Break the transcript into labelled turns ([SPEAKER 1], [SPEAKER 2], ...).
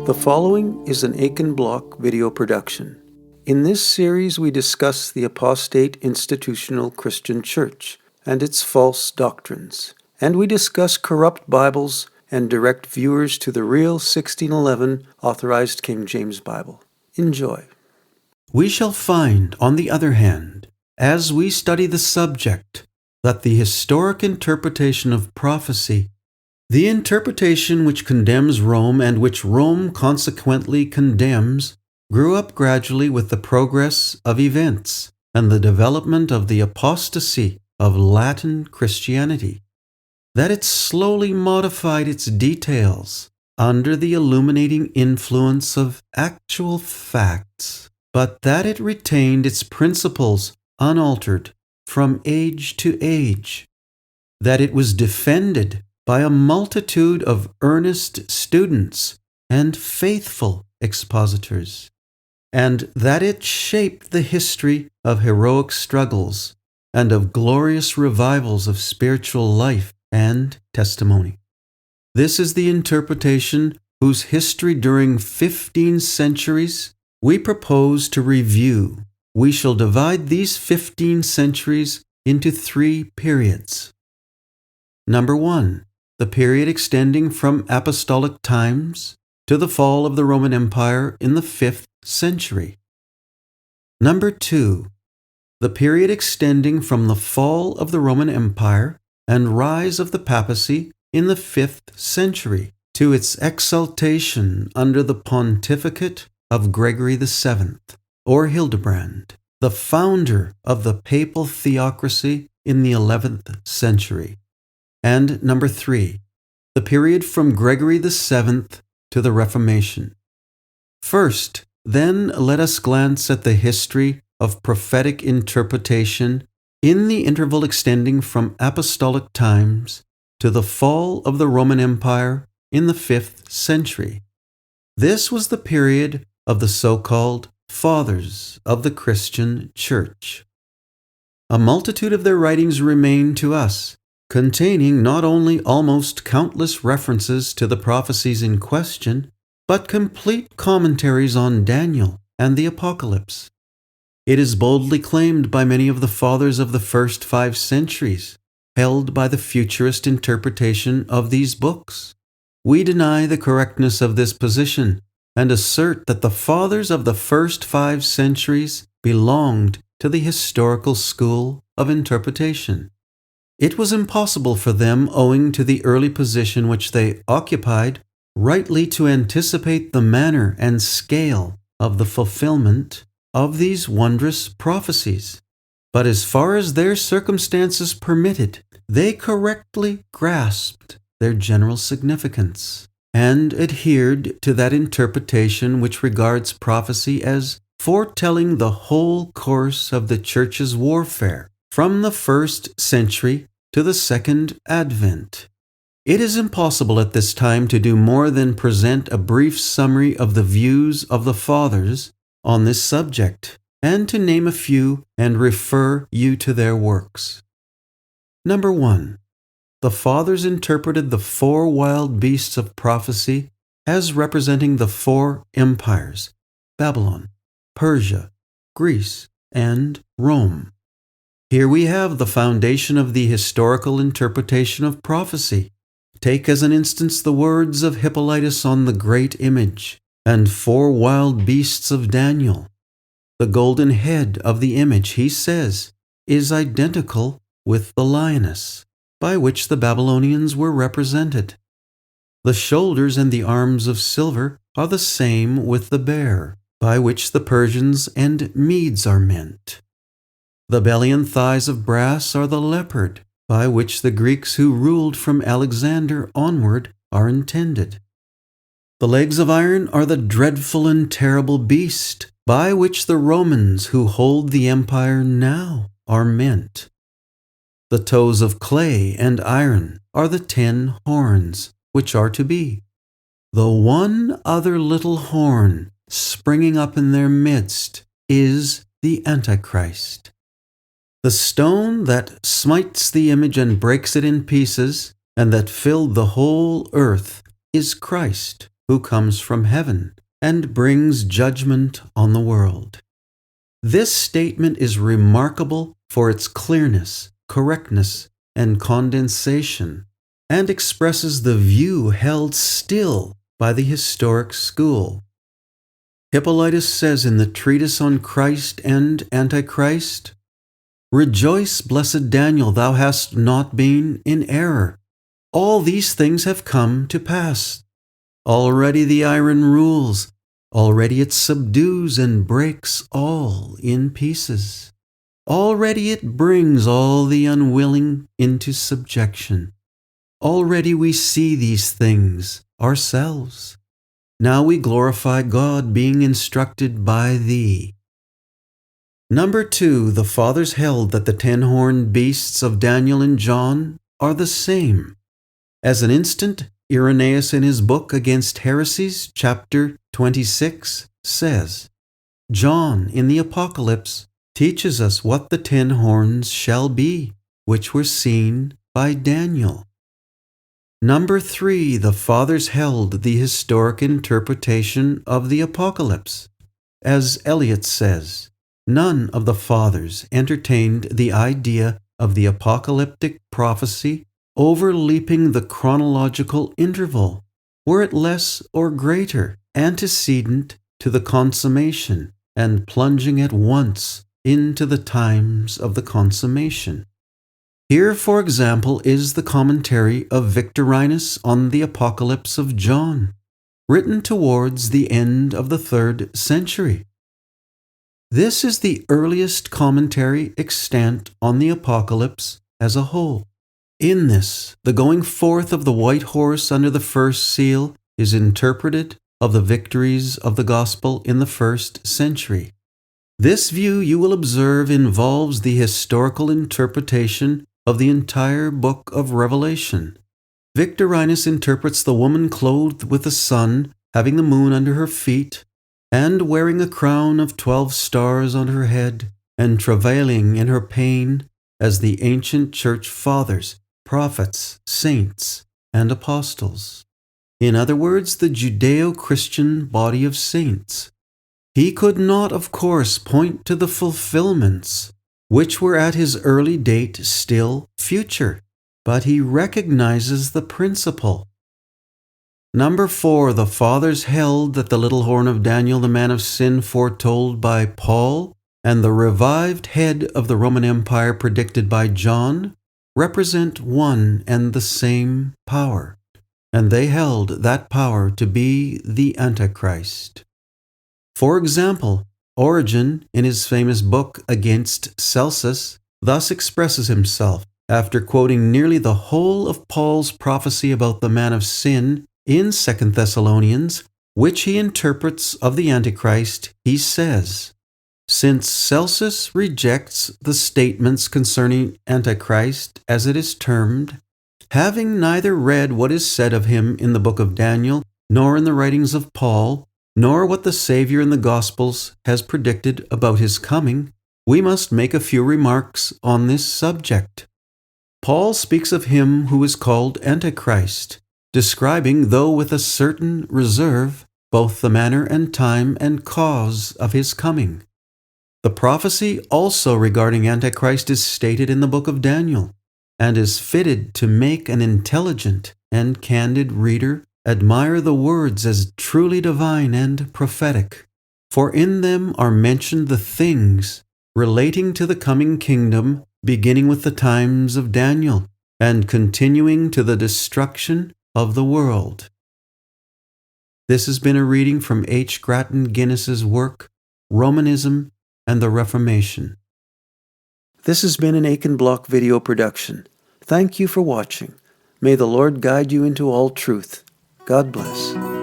[SPEAKER 1] The following is an Aiken Block video production. In this series, we discuss the apostate institutional Christian church and its false doctrines, and we discuss corrupt Bibles and direct viewers to the real 1611 Authorized King James Bible. Enjoy.
[SPEAKER 2] We shall find, on the other hand, as we study the subject, that the historic interpretation of prophecy, the interpretation which condemns Rome and which Rome consequently condemns, grew up gradually with the progress of events and the development of the apostasy of Latin Christianity, that it slowly modified its details under the illuminating influence of actual facts, but that it retained its principles unaltered from age to age, that it was defended by a multitude of earnest students and faithful expositors, and that it shaped the history of heroic struggles and of glorious revivals of spiritual life and testimony. This is the interpretation whose history during 15 centuries we propose to review. We shall divide these 15 centuries into 3 periods. Number 1. The period extending from apostolic times to the fall of the Roman Empire in the 5th century. Number 2. The period extending from the fall of the Roman Empire and rise of the papacy in the 5th century to its exaltation under the pontificate of Gregory VII, or Hildebrand, the founder of the papal theocracy in the 11th century. And number 3, the period from Gregory VII to the Reformation. First, then, let us glance at the history of prophetic interpretation in the interval extending from apostolic times to the fall of the Roman Empire in the 5th century. This was the period of the so-called Fathers of the Christian Church. A multitude of their writings remain to us, containing not only almost countless references to the prophecies in question, but complete commentaries on Daniel and the Apocalypse. It is boldly claimed by many of the fathers of the first 5 centuries, held by the futurist interpretation of these books. We deny the correctness of this position and assert that the fathers of the first 5 centuries belonged to the historical school of interpretation. It was impossible for them, owing to the early position which they occupied, rightly to anticipate the manner and scale of the fulfillment of these wondrous prophecies. But as far as their circumstances permitted, they correctly grasped their general significance and adhered to that interpretation which regards prophecy as foretelling the whole course of the Church's warfare from the 1st century to the 2nd Advent. It is impossible at this time to do more than present a brief summary of the views of the Fathers on this subject, and to name a few and refer you to their works. Number 1. The Fathers interpreted the 4 wild beasts of prophecy as representing the 4 empires: Babylon, Persia, Greece, and Rome. Here we have the foundation of the historical interpretation of prophecy. Take as an instance the words of Hippolytus on the great image and 4 wild beasts of Daniel. The golden head of the image, he says, is identical with the lioness, by which the Babylonians were represented. The shoulders and the arms of silver are the same with the bear, by which the Persians and Medes are meant. The belly and thighs of brass are the leopard, by which the Greeks who ruled from Alexander onward are intended. The legs of iron are the dreadful and terrible beast, by which the Romans who hold the empire now are meant. The toes of clay and iron are the 10 horns, which are to be. The one other little horn springing up in their midst is the Antichrist. The stone that smites the image and breaks it in pieces, and that filled the whole earth, is Christ, who comes from heaven and brings judgment on the world. This statement is remarkable for its clearness, correctness, and condensation, and expresses the view held still by the historic school. Hippolytus says in the Treatise on Christ and Antichrist, "Rejoice, blessed Daniel, thou hast not been in error. All these things have come to pass. Already the iron rules, already it subdues and breaks all in pieces. Already it brings all the unwilling into subjection. Already we see these things ourselves. Now we glorify God, being instructed by thee." Number 2, the fathers held that the 10 horned beasts of Daniel and John are the same. As an instant, Irenaeus in his book Against Heresies, chapter 26, says, "John in the Apocalypse teaches us what the 10 horns shall be, which were seen by Daniel." Number 3, the fathers held the historic interpretation of the Apocalypse. As Eliot says, none of the fathers entertained the idea of the apocalyptic prophecy overleaping the chronological interval, were it less or greater, antecedent to the consummation, and plunging at once into the times of the consummation. Here, for example, is the commentary of Victorinus on the Apocalypse of John, written towards the end of the 3rd century. This is the earliest commentary extant on the Apocalypse as a whole. In this, the going forth of the white horse under the first seal is interpreted of the victories of the gospel in the 1st century. This view, you will observe, involves the historical interpretation of the entire book of Revelation. Victorinus interprets the woman clothed with the sun, having the moon under her feet, and wearing a crown of 12 stars on her head, and travailing in her pain, as the ancient church fathers, prophets, saints, and apostles. In other words, the Judeo-Christian body of saints. He could not, of course, point to the fulfillments, which were at his early date still future, but he recognizes the principle. Number 4, the fathers held that the little horn of Daniel, the man of sin foretold by Paul, and the revived head of the Roman Empire predicted by John, represent one and the same power, and they held that power to be the Antichrist. For example, Origen, in his famous book Against Celsus, thus expresses himself, after quoting nearly the whole of Paul's prophecy about the man of sin in 2 Thessalonians, which he interprets of the Antichrist. He says, "Since Celsus rejects the statements concerning Antichrist, as it is termed, having neither read what is said of him in the book of Daniel, nor in the writings of Paul, nor what the Savior in the Gospels has predicted about his coming, we must make a few remarks on this subject. Paul speaks of him who is called Antichrist, describing, though with a certain reserve, both the manner and time and cause of his coming. The prophecy also regarding Antichrist is stated in the book of Daniel, and is fitted to make an intelligent and candid reader admire the words as truly divine and prophetic, for in them are mentioned the things relating to the coming kingdom, beginning with the times of Daniel, and continuing to the destruction of the world." This has been a reading from H Gratten Guinness's work, Romanism and the Reformation.
[SPEAKER 1] This has been an Aiken Block video production. Thank you for watching. May the Lord guide you into all truth. God bless.